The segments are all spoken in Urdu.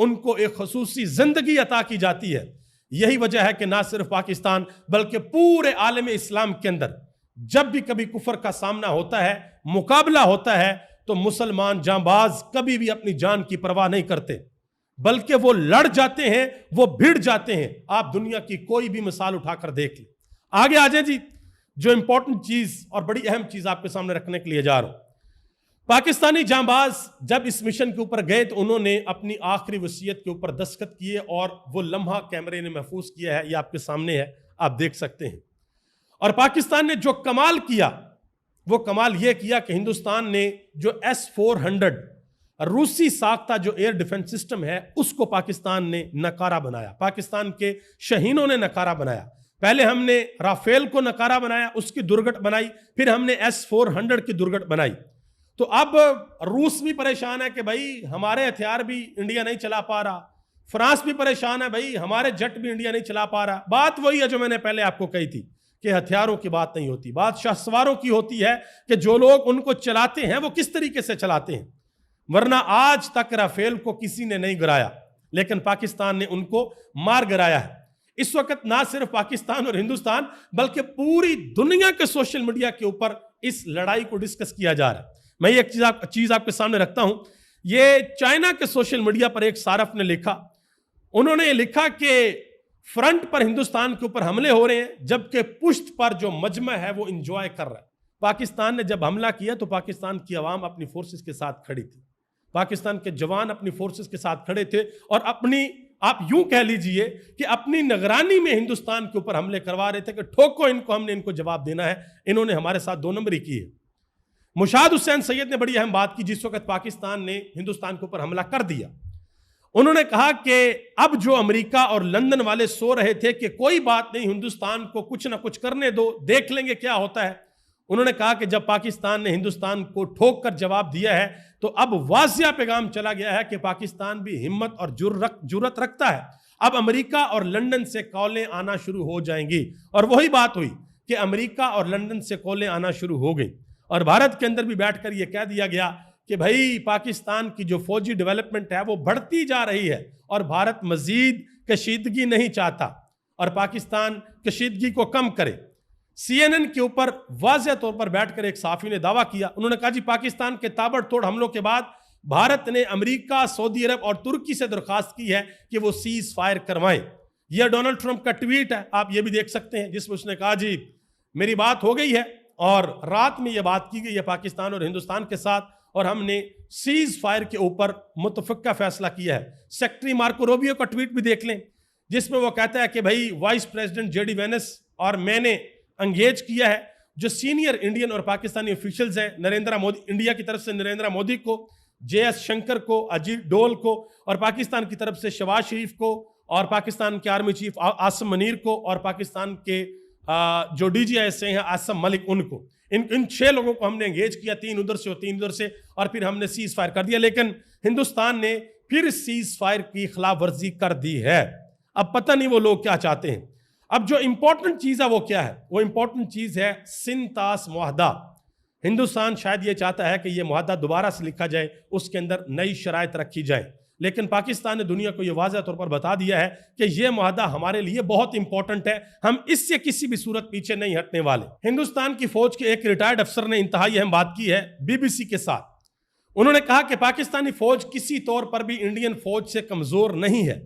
ان کو ایک خصوصی زندگی عطا کی جاتی ہے. یہی وجہ ہے کہ نہ صرف پاکستان بلکہ پورے عالم اسلام کے اندر جب بھی کبھی کفر کا سامنا ہوتا ہے، مقابلہ ہوتا ہے، تو مسلمان جانباز کبھی بھی اپنی جان کی پرواہ نہیں کرتے، بلکہ وہ لڑ جاتے ہیں، وہ بھیڑ جاتے ہیں. آپ دنیا کی کوئی بھی مثال اٹھا کر دیکھ لیں. آگے آ جائیں جی. جو امپورٹنٹ چیز اور بڑی اہم چیز آپ کے سامنے رکھنے کے لیے جا رہا ہوں. پاکستانی جانباز جب اس مشن کے اوپر گئے تو انہوں نے اپنی آخری وصیت کے اوپر دستخط کیے، اور وہ لمحہ کیمرے نے محفوظ کیا ہے. یہ آپ کے سامنے ہے، آپ دیکھ سکتے ہیں. اور پاکستان نے جو کمال کیا وہ کمال یہ کیا کہ ہندوستان نے جو S-400 روسی ساختہ جو ایئر ڈیفنس سسٹم ہے اس کو پاکستان نے نکارہ بنایا. پاکستان کے شہینوں نے نکارہ بنایا. پہلے ہم نے رافیل کو نکارہ بنایا، اس کی درگٹ بنائی، پھر ہم نے S-400 کی درگٹ بنائی. تو اب روس بھی پریشان ہے کہ بھائی ہمارے ہتھیار بھی انڈیا نہیں چلا پا رہا، فرانس بھی پریشان ہے بھائی ہمارے جٹ بھی انڈیا نہیں چلا پا رہا. بات وہی ہے جو میں نے پہلے آپ کو کہی تھی کہ ہتھیاروں کی بات نہیں ہوتی، بات شاہ سواروں کی ہوتی ہے کہ جو لوگ ان کو چلاتے ہیں وہ کس طریقے سے چلاتے ہیں. ورنہ آج تک رافیل کو کسی نے نہیں گرایا، لیکن پاکستان نے ان کو مار گرایا ہے. اس وقت نہ صرف پاکستان اور ہندوستان بلکہ پوری دنیا کے سوشل میڈیا کے اوپر اس لڑائی کو ڈسکس کیا جا رہا ہے. میں ایک چیز آپ کے سامنے رکھتا ہوں. یہ چائنا کے سوشل میڈیا پر ایک صارف نے لکھا، انہوں نے لکھا کہ فرنٹ پر ہندوستان کے اوپر حملے ہو رہے ہیں جبکہ پشت پر جو مجمع ہے وہ انجوائے کر رہا ہے. پاکستان نے جب حملہ کیا تو پاکستان کی عوام اپنی فورسز کے ساتھ کھڑی تھی، پاکستان کے جوان اپنی فورسز کے ساتھ کھڑے تھے، اور آپ یوں کہہ لیجئے کہ اپنی نگرانی میں ہندوستان کے اوپر حملے کروا رہے تھے کہ ٹھوکو ان کو، ہم نے ان کو جواب دینا ہے. انہوں نے ہمارے ساتھ 2 نمبری کی ہے. مشاہد حسین سید نے بڑی اہم بات کی جس وقت پاکستان نے ہندوستان کے اوپر حملہ کر دیا. انہوں نے کہا کہ اب جو امریکہ اور لندن والے سو رہے تھے کہ کوئی بات نہیں ہندوستان کو کچھ نہ کچھ کرنے دو، دیکھ لیں گے کیا ہوتا ہے. انہوں نے کہا کہ جب پاکستان نے ہندوستان کو ٹھوک کر جواب دیا ہے تو اب واضح پیغام چلا گیا ہے کہ پاکستان بھی ہمت اور جرأت رکھتا ہے. اب امریکہ اور لندن سے کالیں آنا شروع ہو جائیں گی، اور وہی بات ہوئی کہ امریکہ اور لندن سے کالیں آنا شروع ہو گئی. اور بھارت کے اندر بھی بیٹھ کر یہ کہہ دیا گیا کہ بھائی پاکستان کی جو فوجی ڈیولپمنٹ ہے وہ بڑھتی جا رہی ہے اور بھارت مزید کشیدگی نہیں چاہتا اور پاکستان کشیدگی کو کم کرے. CNN کے اوپر واضح طور پر بیٹھ کر ایک صحافی نے دعویٰ کیا، انہوں نے کہا جی پاکستان کے تابڑ توڑ حملوں کے بعد بھارت نے امریکہ، سعودی عرب اور ترکی سے درخواست کی ہے کہ وہ سیز فائر کروائیں. یہ ڈونلڈ ٹرمپ کا ٹویٹ ہے، آپ یہ بھی دیکھ سکتے ہیں، جس میں اس نے کہا جی میری بات ہو گئی ہے اور رات میں یہ بات کی گئی ہے پاکستان اور ہندوستان کے ساتھ، اور ہم نے سیز فائر کے اوپر متفقہ فیصلہ کیا ہے. سیکٹری مارکو روبیو کا ٹویٹ بھی دیکھ لیں جس میں وہ کہتا ہے کہ بھائی وائس پریزیڈنٹ JD وینس اور میں نے انگیج کیا ہے جو سینئر انڈین اور پاکستانی آفیشلز ہیں، نریندرا مودی، انڈیا کی طرف سے نریندرا مودی کو، JS شنکر کو، اجیت ڈول کو، اور پاکستان کی طرف سے شہباز شریف کو، اور پاکستان کے آرمی چیف عاصم منیر کو، اور پاکستان کے جو DGIS ہیں عاصم ملک، ان کو، ان 6 لوگوں کو ہم نے انگیج کیا، 3 ادھر سے اور 3 ادھر سے، اور پھر ہم نے سیز فائر کر دیا. لیکن ہندوستان نے پھر سیز فائر کی خلاف ورزی کر دی ہے. اب پتہ نہیں وہ لوگ کیا چاہتے ہیں. اب جو امپورٹنٹ چیز ہے وہ کیا ہے؟ وہ امپورٹنٹ چیز ہے سنتاس معاہدہ. ہندوستان شاید یہ چاہتا ہے کہ یہ معاہدہ دوبارہ سے لکھا جائے، اس کے اندر نئی شرائط رکھی جائیں، لیکن پاکستان نے دنیا کو یہ واضح طور پر بتا دیا ہے کہ یہ معاہدہ ہمارے لیے بہت امپورٹنٹ ہے، ہم اس سے کسی بھی صورت پیچھے نہیں ہٹنے والے. ہندوستان کی فوج کے ایک ریٹائرڈ افسر نے انتہائی اہم بات کی ہے BBC کے ساتھ. انہوں نے کہا کہ پاکستانی فوج کسی طور پر بھی انڈین فوج سے کمزور نہیں ہے.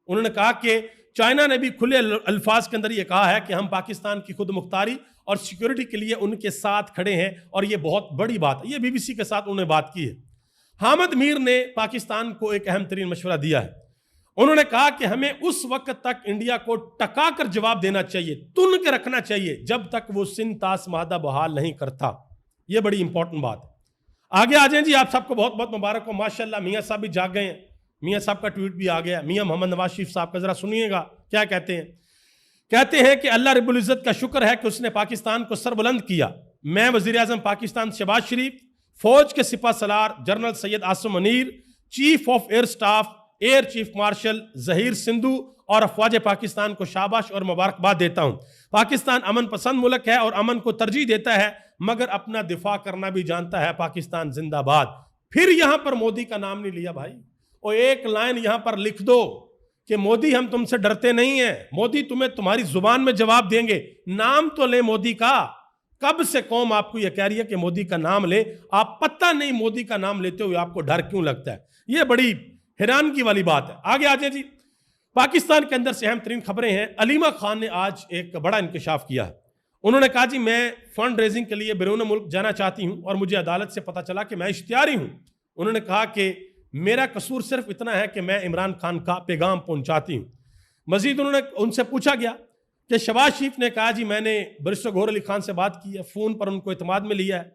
انہوں نے کہا کہ چائنا نے بھی کھلے الفاظ کے اندر یہ کہا ہے کہ ہم پاکستان کی خود مختاری اور سیکیورٹی کے لیے ان کے ساتھ کھڑے ہیں، اور یہ بہت بڑی بات ہے. یہ BBC کے ساتھ انہوں نے بات کی ہے. حامد میر نے پاکستان کو ایک اہم ترین مشورہ دیا ہے. انہوں نے کہا کہ ہمیں اس وقت تک انڈیا کو ٹکا کر جواب دینا چاہیے، تن کے رکھنا چاہیے جب تک وہ سنتاس معاہدہ بحال نہیں کرتا. یہ بڑی امپورٹنٹ بات ہے. آگے آ جائیں جی. آپ سب کو بہت بہت مبارک ہو. ماشاءاللہ میاں صاحب بھی جاگ گئے ہیں. میاں صاحب کا ٹویٹ بھی آ گیا. میاں محمد نواز شریف صاحب کا ذرا سنیے گا کیا کہتے ہیں. کہتے ہیں کہ اللہ رب العزت کا شکر ہے کہ اس نے پاکستان کو سر بلند کیا. میں وزیر اعظم پاکستان شہباز شریف، فوج کے سپہ سالار general Syed Asim Munir, chief of air staff air chief marshal Zaheer Sidhu اور افواج پاکستان کو شاباش اور مبارکباد دیتا ہوں. پاکستان امن پسند ملک ہے اور امن کو ترجیح دیتا ہے، مگر اپنا دفاع کرنا بھی جانتا ہے. پاکستان زندہ باد. پھر یہاں پر مودی کا نام نہیں لیا بھائی. اور ایک لائن یہاں پر لکھ دو کہ مودی ہم تم سے ڈرتے نہیں ہیں، مودی تمہیں تمہاری زبان میں جواب دیں گے، نام تو لے مودی کا۔ کب سے قوم آپ کو یہ کہہ رہی ہے کہ مودی کا نام لے، آپ پتہ نہیں مودی کا نام لیتے ہوئے آپ کو ڈر کیوں لگتا ہے؟ یہ بڑی حیرانگی والی بات ہے۔ آگے آ جائیں جی، پاکستان کے اندر سے اہم ترین خبریں ہیں۔ علیمہ خان نے آج ایک بڑا انکشاف کیا ہے۔ انہوں نے کہا جی میں فنڈ ریزنگ کے لیے بیرون ملک جانا چاہتی ہوں اور مجھے عدالت سے پتہ چلا کہ میں اشتہاری ہوں۔ انہوں نے کہا کہ میرا قصور صرف اتنا ہے کہ میں عمران خان کا پیغام پہنچاتی ہوں۔ مزید انہوں نے ان سے پوچھا گیا کہ شہباز شریف نے کہا جی میں نے بیرسٹر گوہر علی خان سے بات کی ہے، فون پر ان کو اعتماد میں لیا ہے۔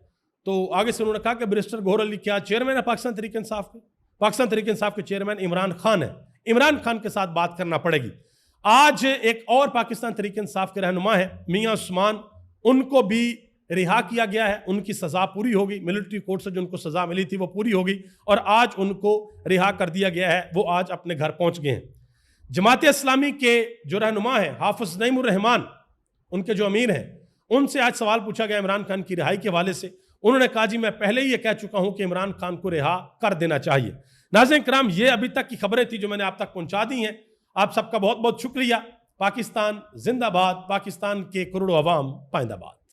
تو آگے سے انہوں نے کہا کہ بیرسٹر گوہر علی کیا چیئرمین ہے پاکستان تحریک انصاف کے؟ پاکستان تحریک انصاف کے چیئرمین عمران خان ہے، عمران خان کے ساتھ بات کرنا پڑے گی۔ آج ایک اور پاکستان تحریک انصاف کے رہنما ہے میاں عثمان، ان کو بھی رہا کیا گیا ہے، ان کی سزا پوری ہوگی، ملٹری کورٹ سے جو ان کو سزا ملی تھی وہ پوری ہوگی اور آج ان کو رہا کر دیا گیا ہے، وہ آج اپنے گھر پہنچ گئے ہیں۔ جماعت اسلامی کے جو رہنما ہیں حافظ نعیم الرحمان، ان کے جو امیر ہیں، ان سے آج سوال پوچھا گیا عمران خان کی رہائی کے حوالے سے۔ انہوں نے کہا جی میں پہلے ہی یہ کہہ چکا ہوں کہ عمران خان کو رہا کر دینا چاہیے۔ ناظرین کرام، یہ ابھی تک کی خبریں تھی جو میں نے آپ تک پہنچا دی ہیں۔ آپ سب کا بہت بہت شکریہ۔ پاکستان زندہ باد، پاکستان کے کروڑوں عوام پائندہ باد۔